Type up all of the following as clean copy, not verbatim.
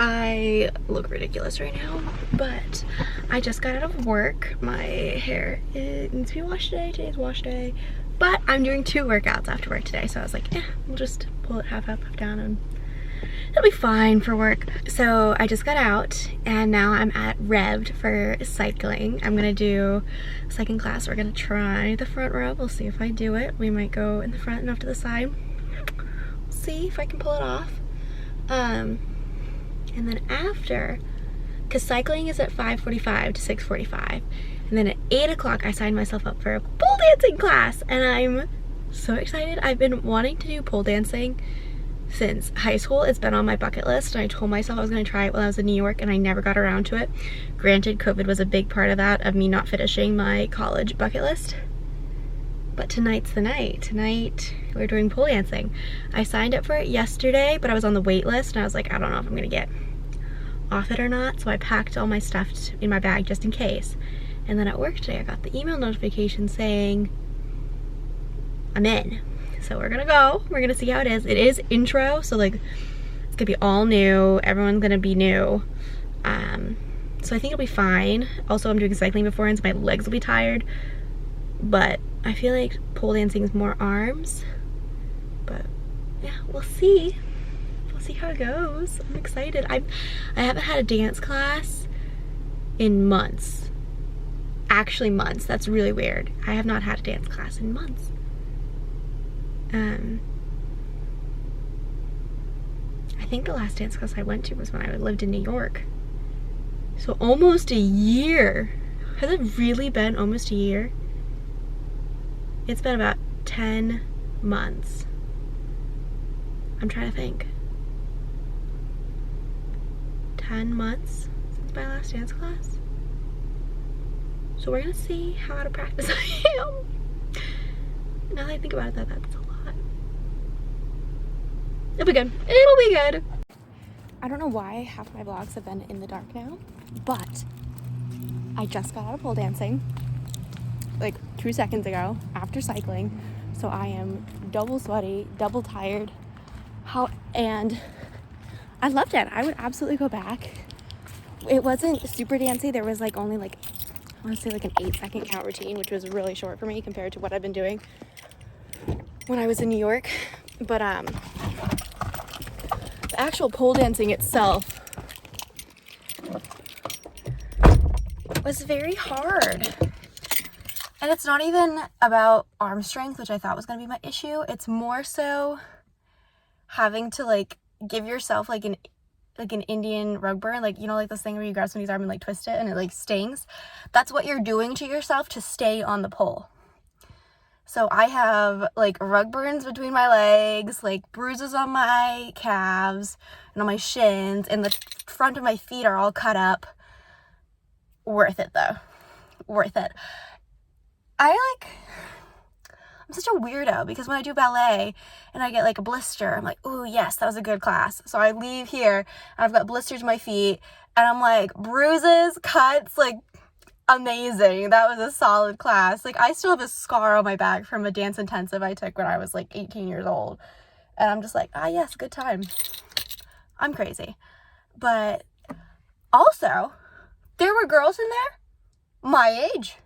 I look ridiculous right now, but I just got out of work. My hair needs to be washed today. Today's wash day. But I'm doing 2 workouts after work today, so I was like, we'll just pull it half up, half down, and it'll be fine for work. So I just got out, and now I'm at Rev'd for cycling. I'm gonna do second class. We're gonna try the front row. We'll see if I do it. We might go in the front and off to the side. We'll see if I can pull it off. And then after, because cycling is at 5:45 to 6:45, and then at 8 o'clock I signed myself up for a pole dancing class, and I'm so excited. I've been wanting to do pole dancing since high school. It's been on my bucket list, and I told myself I was going to try it when I was in New York, and I never got around to it. Granted, COVID was a big part of that, of me not finishing my college bucket list. But tonight's the night. Tonight we're doing pole dancing. I signed up for it yesterday, but I was on the wait list, and I was like, I don't know if I'm gonna get off it or not, so I packed all my stuff in my bag just in case. And then at work today I got the email notification saying I'm in. So we're gonna go. We're gonna see how it is. It is intro, so like it's gonna be all new. Everyone's gonna be new. So I think it'll be fine. Also, I'm doing cycling beforehand, so my legs will be tired. But I feel like pole dancing is more arms. But yeah, we'll see. We'll see how it goes. I'm excited. I haven't had a dance class in months. Actually months. That's really weird. I have not had a dance class in months. I think the last dance class I went to was when I lived in New York. So almost a year. Has it really been almost a year? It's been about 10 months. I'm trying to think. 10 months since my last dance class. So we're gonna see how out of practice I am. Now that I think about it, that's a lot. It'll be good. It'll be good. I don't know why half my vlogs have been in the dark now, but I just got out of pole dancing like 2 seconds ago after cycling, so I am double sweaty, double tired. And I loved it. I would absolutely go back. It wasn't super dancey. There was like only like, I want to say like an 8-second count routine, which was really short for me compared to what I've been doing when I was in New York. But the actual pole dancing itself was very hard. And it's not even about arm strength, which I thought was going to be my issue. It's more so having to like give yourself like an Indian rug burn, like, you know, like this thing where you grab somebody's arm and like twist it and it like stings. That's what you're doing to yourself to stay on the pole. So I have like rug burns between my legs, like bruises on my calves and on my shins, and the front of my feet are all cut up. Worth it though. Worth it. I'm such a weirdo because when I do ballet and I get like a blister, I'm like, ooh, yes, that was a good class. So I leave here and I've got blisters on my feet and I'm like, bruises, cuts, like amazing. That was a solid class. Like I still have a scar on my back from a dance intensive I took when I was like 18 years old. And I'm just like, yes, good time. I'm crazy. But also, there were girls in there my age.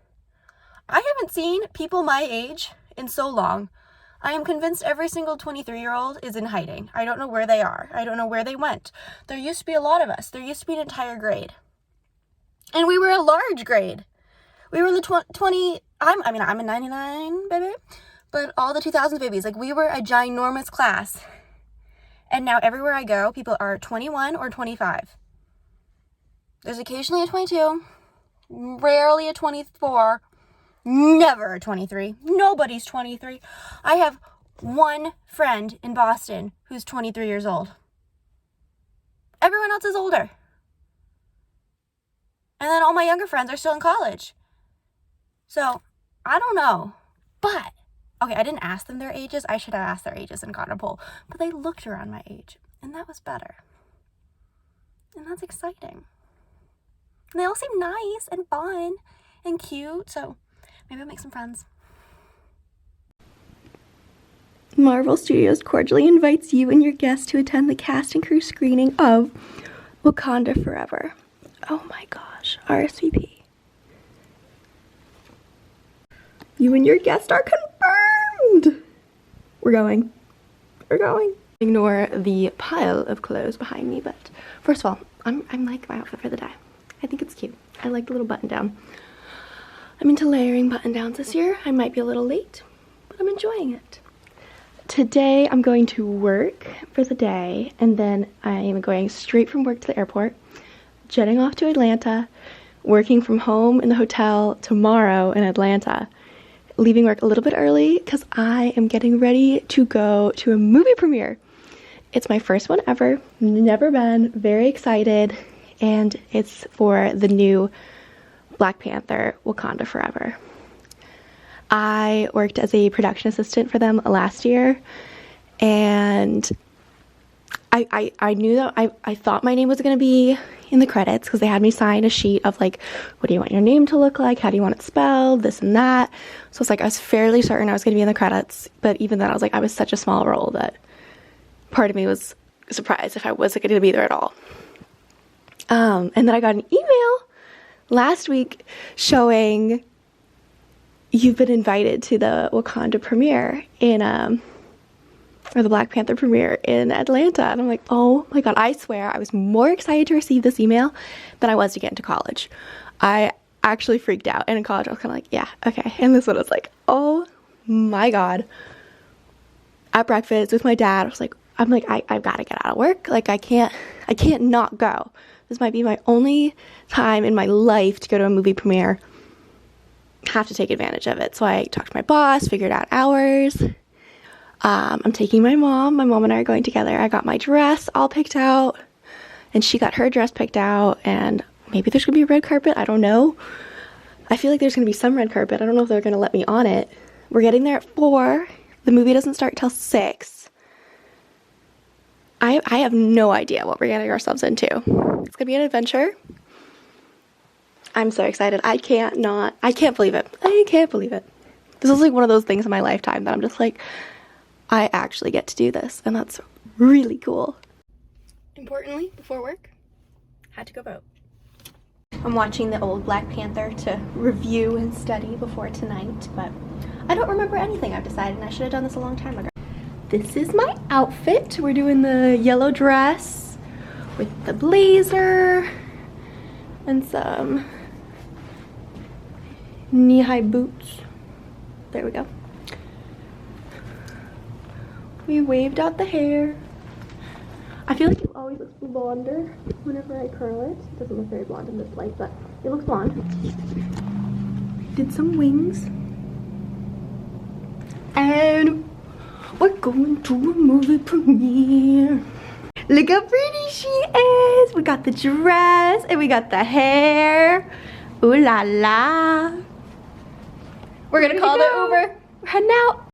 I haven't seen people my age in so long. I am convinced every single 23-year-old is in hiding. I don't know where they are. I don't know where they went. There used to be a lot of us. There used to be an entire grade. And we were a large grade. We were the 20, I'm a 99 baby, but all the 2000s babies, like we were a ginormous class. And now everywhere I go, people are 21 or 25. There's occasionally a 22, rarely a 24, never a 23. Nobody's 23. I have one friend in Boston who's 23 years old. Everyone else is older. And then all my younger friends are still in college. So, I don't know. But, okay, I didn't ask them their ages. I should have asked their ages and gotten a poll. But they looked around my age. And that was better. And that's exciting. And they all seem nice and fun and cute. So, maybe I'll make some friends. Marvel Studios cordially invites you and your guests to attend the cast and crew screening of Wakanda forever. Oh my gosh, RSVP. You and your guest are confirmed. We're going. We're going. Ignore the pile of clothes behind me, but first of all, I'm like my outfit for the day. I think it's cute. I like the little button down. I'm into layering button downs this year. I might be a little late, but I'm enjoying it. Today I'm going to work for the day, and then I am going straight from work to the airport, jetting off to Atlanta, working from home in the hotel tomorrow in Atlanta, leaving work a little bit early because I am getting ready to go to a movie premiere. It's my first one ever, never been, very excited, and it's for the new Black Panther, Wakanda Forever. I worked as a production assistant for them last year, and I knew that I thought my name was going to be in the credits because they had me sign a sheet of like, what do you want your name to look like? How do you want it spelled? This and that. So it's like I was fairly certain I was going to be in the credits, but even then I was like, I was such a small role that part of me was surprised if I wasn't going to be there at all. And then I got an email last week showing you've been invited to the Wakanda premiere in, or the Black Panther premiere in Atlanta. And I'm like, oh my God, I swear I was more excited to receive this email than I was to get into college. I actually freaked out. And in college, I was kind of like, yeah, okay. And this one was like, oh my God. At breakfast with my dad, I've got to get out of work. Like, I can't not go. This might be my only time in my life to go to a movie premiere. Have to take advantage of it. So I talked to my boss, figured out hours. I'm taking my mom. My mom and I are going together. I got my dress all picked out, and she got her dress picked out, and maybe there's gonna be a red carpet. I don't know. I feel like there's gonna be some red carpet. I don't know if they're gonna let me on it. We're getting there at 4. The movie doesn't start till 6. I have no idea what we're getting ourselves into. It's gonna be an adventure. I'm so excited. I can't believe it. I can't believe it. This is like one of those things in my lifetime that I'm just like, I actually get to do this, and that's really cool. Importantly, before work, had to go vote. I'm watching the old Black Panther to review and study before tonight, but I don't remember anything I've decided, and I should have done this a long time ago. This is my outfit. We're doing the yellow dress with the blazer and some knee-high boots. There we go. We waved out the hair. I feel like it always looks blonder whenever I curl it. It doesn't look very blonde in this light, but it looks blonde. Did some wings. And we're going to a movie premiere. Look how pretty she is. We got the dress and we got the hair. Ooh la la. We're gonna call the Uber. We're heading out.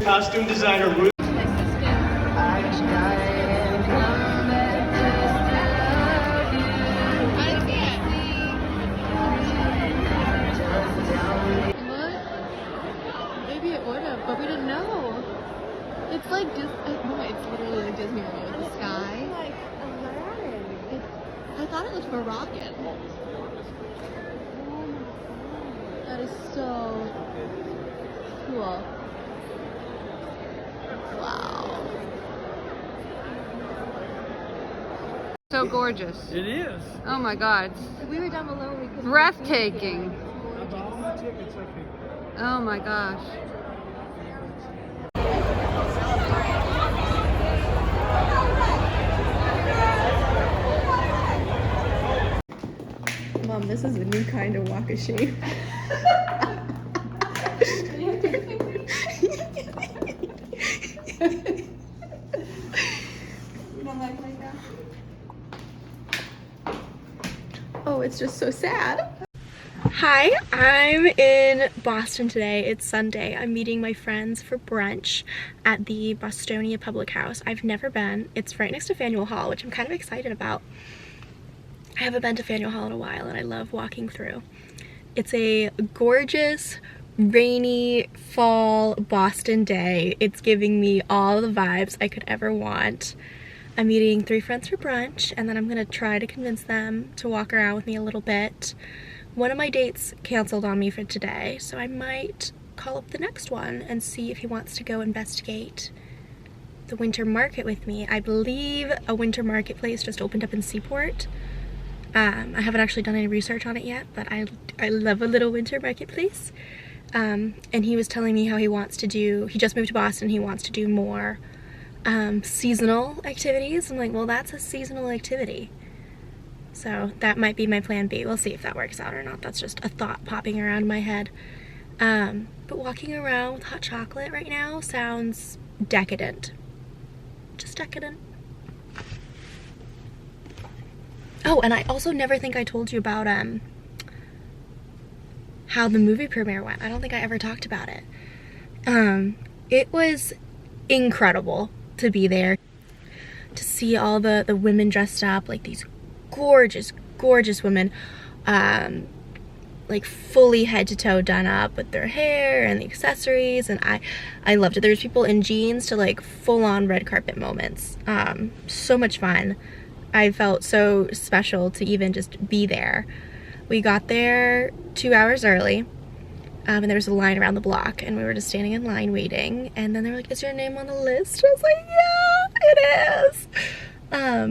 Costume designer Ruth. Maybe it would have, but we didn't know. It's like just, no, it's literally like Disney World. The sky. Like Aladdin. I thought it was Moroccan. That is so cool. Wow. So gorgeous. It is. Oh my God. We were down below. We couldn't Breathtaking. Oh my gosh. Mom, this is a new kind of walk of shame. Oh, it's just so sad. Hi, I'm in Boston today. It's Sunday. I'm meeting my friends for brunch at the Bostonia Public House. I've never been. It's right next to Faneuil Hall, which I'm kind of excited about. I haven't been to Faneuil Hall in a while and I love walking through. It's a gorgeous, rainy fall Boston day. It's giving me all the vibes I could ever want. I'm meeting 3 friends for brunch and then I'm gonna try to convince them to walk around with me a little bit. One of my dates canceled on me for today, so I might call up the next one and see if he wants to go investigate the winter market with me. I believe a winter marketplace just opened up in Seaport. I haven't actually done any research on it yet, but I love a little winter marketplace. And he was telling me how he wants to do, he just moved to Boston, he wants to do more seasonal activities. I'm like, well, that's a seasonal activity. So that might be my plan B. We'll see if that works out or not. That's just a thought popping around my head. But walking around with hot chocolate right now sounds decadent. Just decadent. Oh, and I also never think I told you about how the movie premiere went. I don't think I ever talked about it. It was incredible to be there, to see all the women dressed up like these gorgeous women, like fully head to toe done up with their hair and the accessories, and I loved it. There was people in jeans to like full-on red carpet moments. So much fun. I felt so special to even just be there. We got there 2 hours early, and there was a line around the block and we were just standing in line waiting, and then they were like, is your name on the list? I was like, yeah, it is.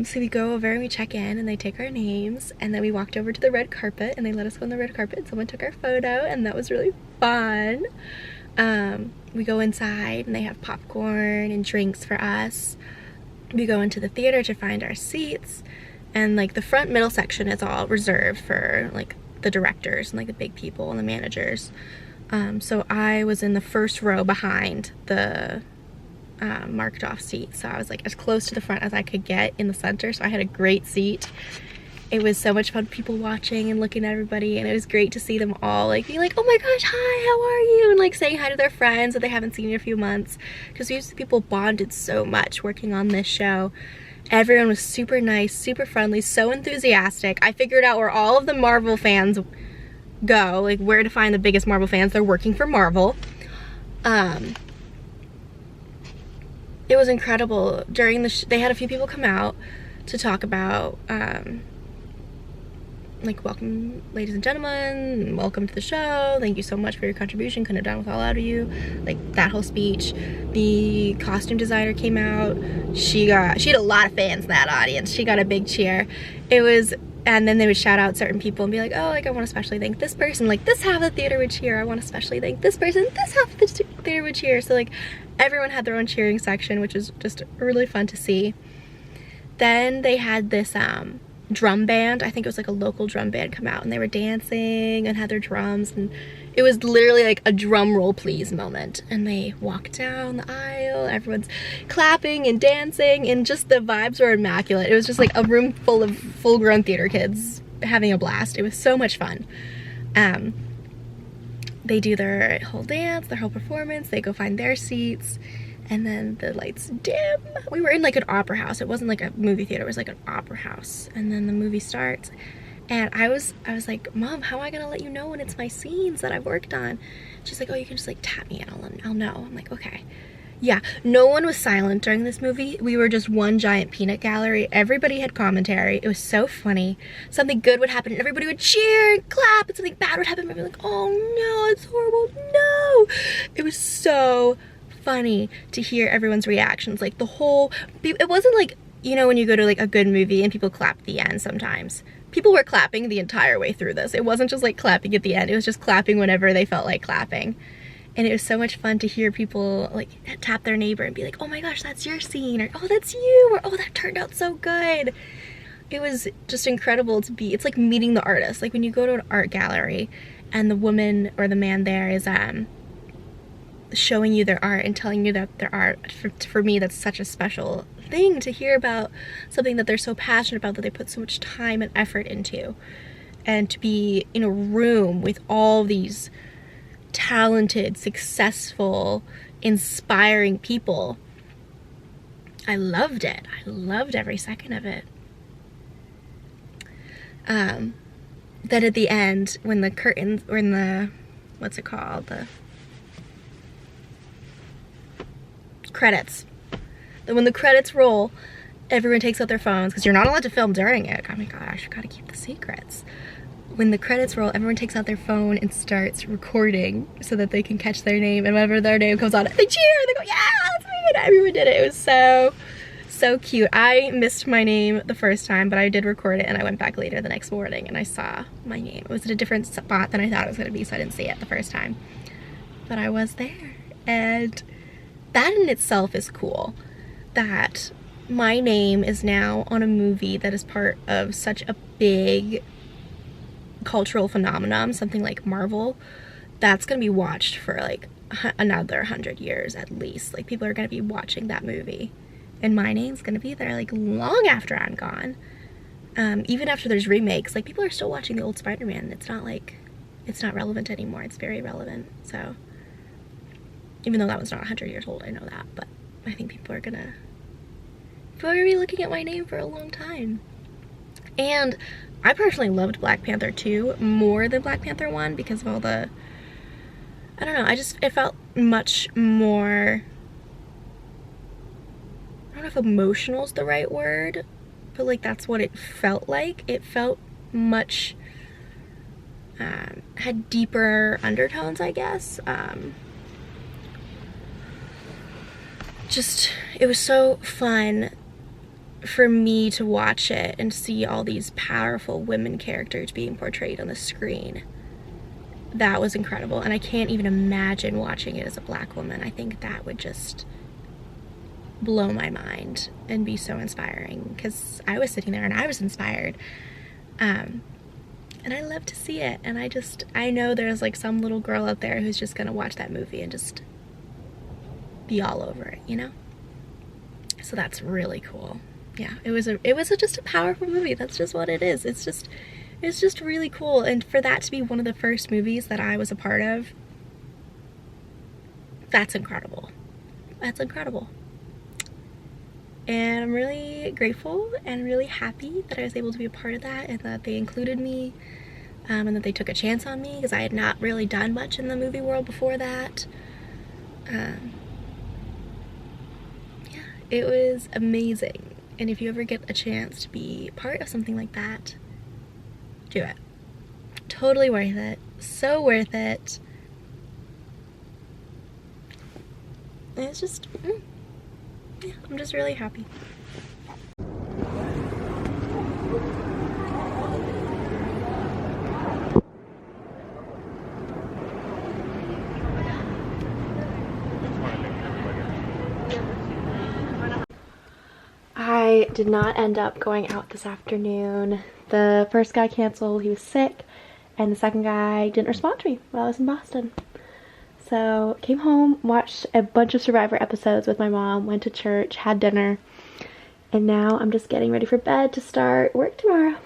So we go over and we check in and they take our names, and then we walked over to the red carpet and they let us go on the red carpet. Someone took our photo and that was really fun. We go inside and they have popcorn and drinks for us. We go into the theater to find our seats, and like the front middle section is all reserved for like the directors and like the big people and the managers. So I was in the first row behind the marked off seat, so I was like as close to the front as I could get in the center, so I had a great seat. It was so much fun, people watching and looking at everybody, and it was great to see them all like being like, oh my gosh, hi, how are you, and like saying hi to their friends that they haven't seen in a few months, because these people bonded so much working on this show. Everyone was super nice, super friendly, so enthusiastic. I figured out where all of the Marvel fans go, like where to find the biggest Marvel fans. They're working for Marvel. It was incredible. During the they had a few people come out to talk about like, welcome ladies and gentlemen, welcome to the show, thank you so much for your contribution, couldn't have done without you, like that whole speech. The costume designer came out. She had a lot of fans in that audience. She got a big cheer. It was, and then they would shout out certain people and be like, oh, like I want to especially thank this person, like this half of the theater would cheer. I want to especially thank this person, this half of the theater would cheer. So like everyone had their own cheering section, which is just really fun to see. Then they had this drum band, I think it was like a local drum band, come out, and they were dancing and had their drums, and it was literally like a drum roll please moment. And they walked down the aisle, everyone's clapping and dancing, and just the vibes were immaculate. It was just like a room full of full-grown theater kids having a blast. It was so much fun. They do their whole dance, their whole performance, they go find their seats, and then the lights dim. We were in like an opera house. It wasn't like a movie theater, it was like an opera house. And then the movie starts, and I was like, Mom, how am I gonna let you know when it's my scenes that I've worked on? She's like, oh, you can just like tap me and I'll know. I'm like, okay. Yeah, no one was silent during this movie. We were just one giant peanut gallery. Everybody had commentary. It was so funny. Something good would happen and everybody would cheer and clap, and something bad would happen and everybody would be like, oh no, it's horrible, no. It was so funny to hear everyone's reactions. Like the whole, it wasn't like, you know, when you go to like a good movie and people clap at the end sometimes. People were clapping the entire way through this. It wasn't just like clapping at the end. It was just clapping whenever they felt like clapping. And it was so much fun to hear people like tap their neighbor and be like, oh my gosh, that's your scene, or oh, that's you, or oh, that turned out so good. It was just incredible to be, it's like meeting the artist. Like when you go to an art gallery and the woman or the man there is showing you their art and telling you that their art, for me, that's such a special thing to hear about something that they're so passionate about, that they put so much time and effort into. and to be in a room with all these talented, successful, inspiring people. I loved it. I loved every second of it. Then at the end, when the curtains, or in the, what's it called? The credits. Then when the credits roll, everyone takes out their phones, because you're not allowed to film during it. Oh my gosh, I gotta keep the secrets. When the credits roll, everyone takes out their phone and starts recording so that they can catch their name, and whenever their name comes on, they cheer, they go, yeah, that's me, and everyone did it. It was so cute. I missed my name the first time, but I did record it, and I went back later the next morning and I saw my name. It was at a different spot than I thought it was gonna be, so I didn't see it the first time. But I was there, and that in itself is cool, that my name is now on a movie that is part of such a big cultural phenomenon, something like Marvel, that's gonna be watched for like another 100 years at least. Like, people are gonna be watching that movie, and my name's gonna be there like long after I'm gone. Even after there's remakes, like, people are still watching the old Spider-Man. It's not like it's not relevant anymore. It's very relevant. So even though that was not 100 years old, I know that, but I think people are gonna be looking at my name for a long time. And I personally loved Black Panther 2 more than Black Panther 1 because of all the, I don't know, it felt much more, I don't know if emotional is the right word, but like that's what it felt like. It felt much, had deeper undertones, I guess. It was so fun for me to watch it and see all these powerful women characters being portrayed on the screen. That was incredible, and I can't even imagine watching it as a Black woman. I think that would just blow my mind and be so inspiring, because I was sitting there and I was inspired. And I love to see it, and I know there's like some little girl out there who's just gonna watch that movie and just be all over it, you know? So that's really cool. Yeah, it was just a powerful movie. That's just what it is. It's just really cool, and for that to be one of the first movies that I was a part of, that's incredible. That's incredible. And I'm really grateful and really happy that I was able to be a part of that, and that they included me, and that they took a chance on me, because I had not really done much in the movie world before that. Yeah, it was amazing. And if you ever get a chance to be part of something like that, do it. Totally worth it. So worth it. And it's just, yeah, I'm just really happy. I did not end up going out this afternoon. The first guy canceled, he was sick, and the second guy didn't respond to me while I was in Boston. So came home, watched a bunch of Survivor episodes with my mom, went to church, had dinner, and now I'm just getting ready for bed to start work tomorrow.